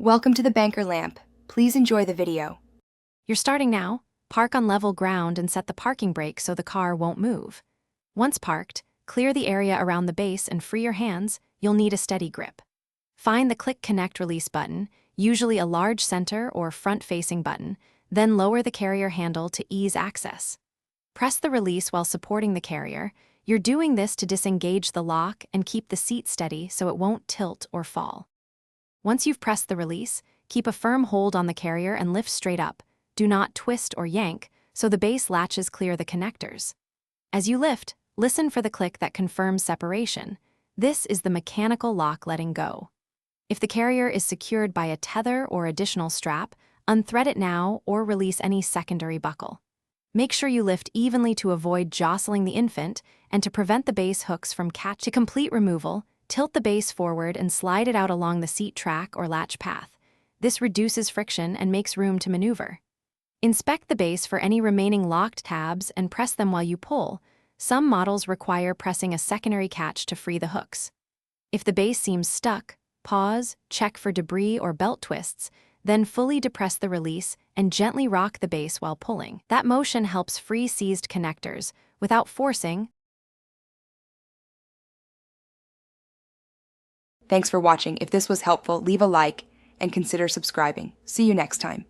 Welcome to the banker lamp. Please enjoy the video. You're starting now. Park on level ground and set the parking brake so the car won't move. Once parked, clear the area around the base and free your hands. You'll need a steady grip. Find the Click Connect Release button, usually a large center or front-facing button, then lower the carrier handle to ease access. Press the release while supporting the carrier. You're doing this to disengage the lock and keep the seat steady so it won't tilt or fall. Once you've pressed the release, keep a firm hold on the carrier and lift straight up. Do not twist or yank, so the base latches clear the connectors. As you lift, listen for the click that confirms separation. This is the mechanical lock letting go. If the carrier is secured by a tether or additional strap, unthread it now or release any secondary buckle. Make sure you lift evenly to avoid jostling the infant and to prevent the base hooks from catching. To complete removal, tilt the base forward and slide it out along the seat track or latch path. This reduces friction and makes room to maneuver. Inspect the base for any remaining locked tabs and press them while you pull. Some models require pressing a secondary catch to free the hooks. If the base seems stuck, pause, check for debris or belt twists, then fully depress the release and gently rock the base while pulling. That motion helps free seized connectors without forcing. Thanks for watching. If this was helpful, leave a like and consider subscribing. See you next time.